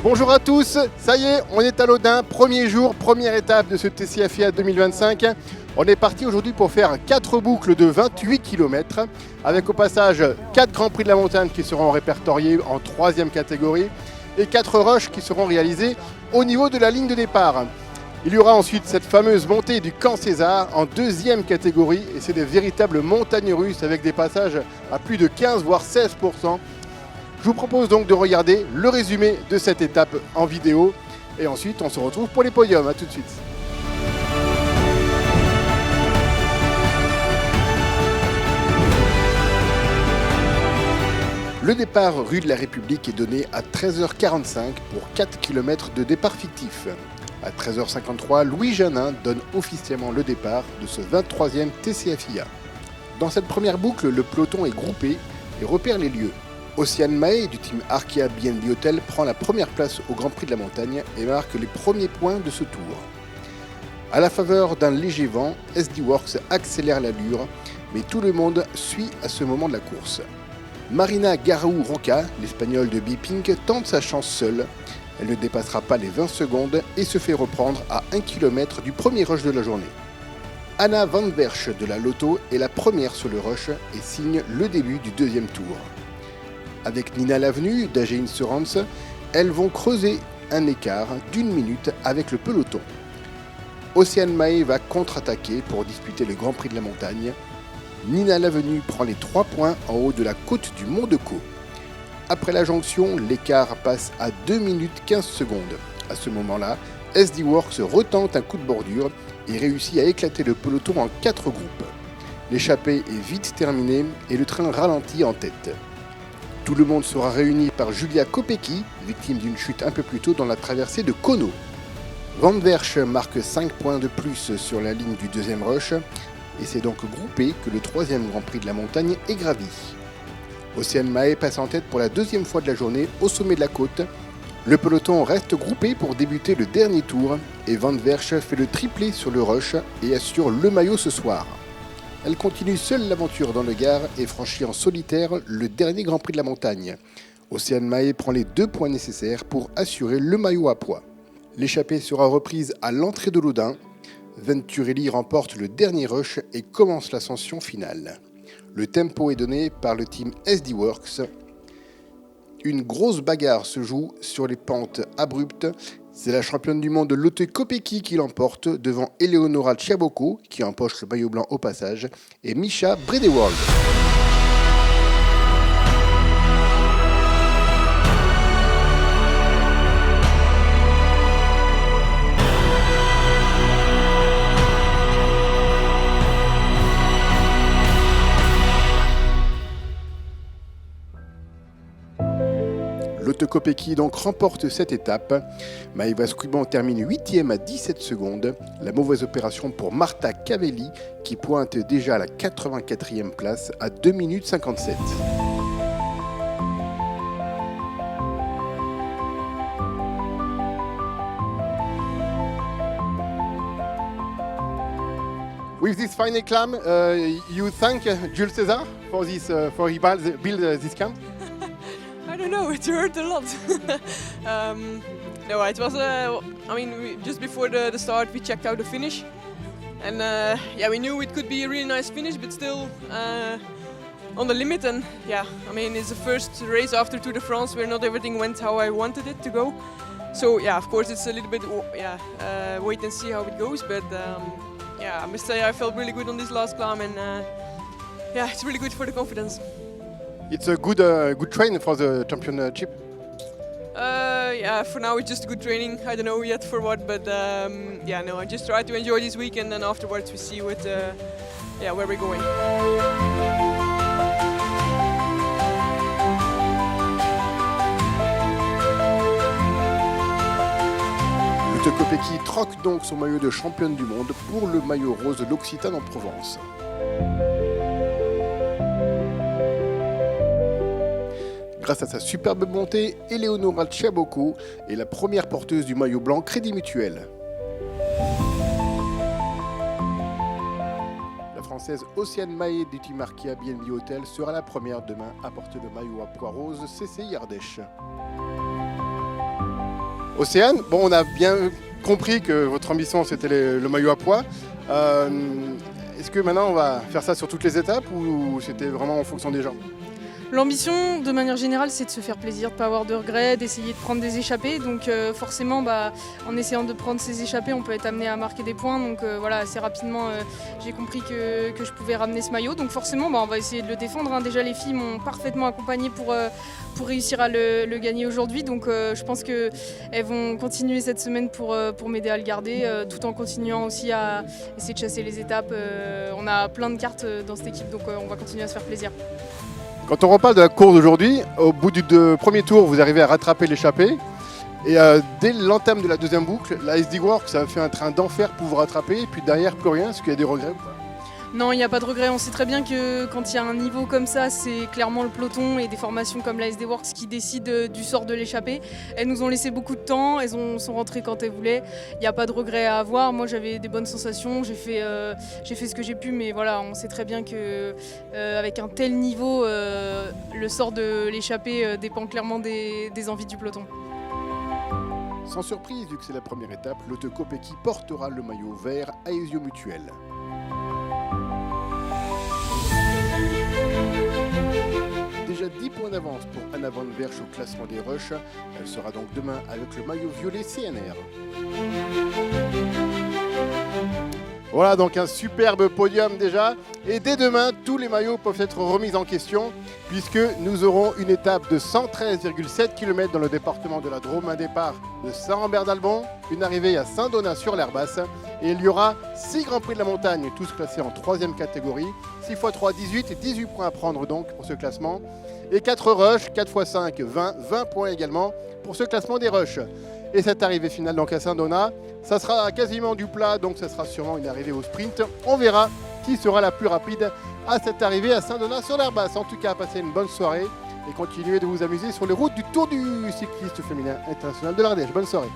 Bonjour à tous, ça y est, on est à l'Audin, premier jour, première étape de ce TCA 2025. On est parti aujourd'hui pour faire 4 boucles de 28 km, avec au passage 4 Grands Prix de la montagne qui seront répertoriés en 3e catégorie et 4 rushs qui seront réalisés au niveau de la ligne de départ. Il y aura ensuite cette fameuse montée du Camp César en 2e catégorie et c'est des véritables montagnes russes avec des passages à plus de 15 voire 16%. Je vous propose donc de regarder le résumé de cette étape en vidéo et ensuite on se retrouve pour les podiums. A tout de suite. Le départ rue de la République est donné à 13h45 pour 4 km de départ fictif. À 13h53, Louis Janin donne officiellement le départ de ce 23e TCA. Dans cette première boucle, le peloton est groupé et repère les lieux. Océane Mahé du team Arkea BNB Hotel prend la première place au Grand Prix de la Montagne et marque les premiers points de ce tour. À la faveur d'un léger vent, SD Worx accélère l'allure, mais tout le monde suit à ce moment de la course. Marina Garau Roca, l'Espagnole de B-Pink, tente sa chance seule. Elle ne dépassera pas les 20 secondes et se fait reprendre à 1 km du premier rush de la journée. Anna Van Wersch de la Lotto est la première sur le rush et signe le début du deuxième tour. Avec Nina Lavenu d'AG Insurance, elles vont creuser un écart d'1 minute avec le peloton. Océane Mahé va contre-attaquer pour disputer le Grand Prix de la Montagne. Nina Lavenu prend les 3 points en haut de la côte du Mont de Caux. Après la jonction, l'écart passe à 2 minutes 15 secondes. À ce moment-là, SD Worx retente un coup de bordure et réussit à éclater le peloton en 4 groupes. L'échappée est vite terminée et le train ralentit en tête. Tout le monde sera réuni par Julia Kopecky, victime d'une chute un peu plus tôt dans la traversée de Kono. Van Wersch marque 5 points de plus sur la ligne du deuxième rush et c'est donc groupé que le 3e Grand Prix de la Montagne est gravi. Océane Mahé passe en tête pour la 2e fois de la journée au sommet de la côte. Le peloton reste groupé pour débuter le dernier tour et Van Wersch fait le triplé sur le rush et assure le maillot ce soir. Elle continue seule l'aventure dans le Gard et franchit en solitaire le dernier Grand Prix de la Montagne. Océane Mahé prend les 2 points nécessaires pour assurer le maillot à poids. L'échappée sera reprise à l'entrée de l'Audin. Venturelli remporte le dernier rush et commence l'ascension finale. Le tempo est donné par le team SD Worx. Une grosse bagarre se joue sur les pentes abruptes. C'est la championne du monde Lotte Kopecky qui l'emporte devant Eleonora Tchaboko, qui empoche le maillot blanc au passage, et Misha Bredewald. Lotte Kopecky donc remporte cette étape. Maëva Squiban termine 8e à 17 secondes. La mauvaise opération pour Marta Cavelli qui pointe déjà à la 84e place à 2 minutes 57. With this final climb, you thank Jules César for this for he build this camp. I don't know, it hurt a lot. No, it was, just before the start we checked out the finish. And we knew it could be a really nice finish, but still on the limit. And it's the first race after Tour de France where not everything went how I wanted it to go. So of course it's a little bit, wait and see how it goes. But I must say I felt really good on this last climb and it's really good for the confidence. It's a good train for the championship. For now it's just good training. I don't know yet for what, but I just try to enjoy this week and then afterwards we see where we're going. Lotte Kopecky troque donc son maillot de championne du monde pour le maillot rose de l'Occitane en Provence. Grâce à sa superbe montée, Eleonora Tchaboko est la première porteuse du maillot blanc Crédit Mutuel. La Française Océane Mahé du team Arkea BNB Hotel sera la première demain à porter le maillot à pois rose CCI Ardèche. Océane, bon, on a bien compris que votre ambition c'était le maillot à pois. Est-ce que maintenant on va faire ça sur toutes les étapes ou c'était vraiment en fonction des gens? L'ambition, de manière générale, c'est de se faire plaisir, de ne pas avoir de regrets, d'essayer de prendre des échappées. Donc forcément, en essayant de prendre ces échappées, on peut être amené à marquer des points. Donc voilà, assez rapidement, j'ai compris que je pouvais ramener ce maillot. Donc forcément, on va essayer de le défendre, hein. Déjà, les filles m'ont parfaitement accompagné pour réussir à le gagner aujourd'hui. Donc je pense qu'elles vont continuer cette semaine pour m'aider à le garder, tout en continuant aussi à essayer de chasser les étapes. On a plein de cartes dans cette équipe, donc on va continuer à se faire plaisir. Quand on reparle de la course d'aujourd'hui, au bout du premier tour, vous arrivez à rattraper l'échappée. Et dès l'entame de la deuxième boucle, la SD Works a fait un train d'enfer pour vous rattraper. Et puis derrière, plus rien. Est-ce qu'il y a des regrets ou pas? Non, il n'y a pas de regret. On sait très bien que quand il y a un niveau comme ça, c'est clairement le peloton et des formations comme la SD Works qui décident du sort de l'échappée. Elles nous ont laissé beaucoup de temps, elles sont rentrées quand elles voulaient. Il n'y a pas de regret à avoir. Moi, j'avais des bonnes sensations, j'ai fait ce que j'ai pu, mais voilà, on sait très bien que avec un tel niveau, le sort de l'échappée dépend clairement des envies du peloton. Sans surprise, vu que c'est la première étape, l'Auto Kopecky portera le maillot vert à Aesio Mutuel. Déjà 10 points d'avance pour Anna Van Wersch au classement des rushs. Elle sera donc demain avec le maillot violet CNR. Voilà donc un superbe podium déjà. Et dès demain, tous les maillots peuvent être remis en question puisque nous aurons une étape de 113,7 km dans le département de la Drôme, un départ de Saint-Rambert-d'Albon, une arrivée à Saint-Donat sur l'Herbasse. Et il y aura 6 Grands Prix de la montagne, tous classés en 3e catégorie. 6 x 3, 18 et 18 points à prendre donc pour ce classement. Et 4 rushs, 4 x 5, 20, 20 points également pour ce classement des rushs. Et cette arrivée finale donc à Saint-Donat, ça sera quasiment du plat, donc ça sera sûrement une arrivée au sprint. On verra qui sera la plus rapide à cette arrivée à Saint-Donat sur l'Herbasse. En tout cas, passez une bonne soirée et continuez de vous amuser sur les routes du Tour du cycliste féminin international de l'Ardèche. Bonne soirée.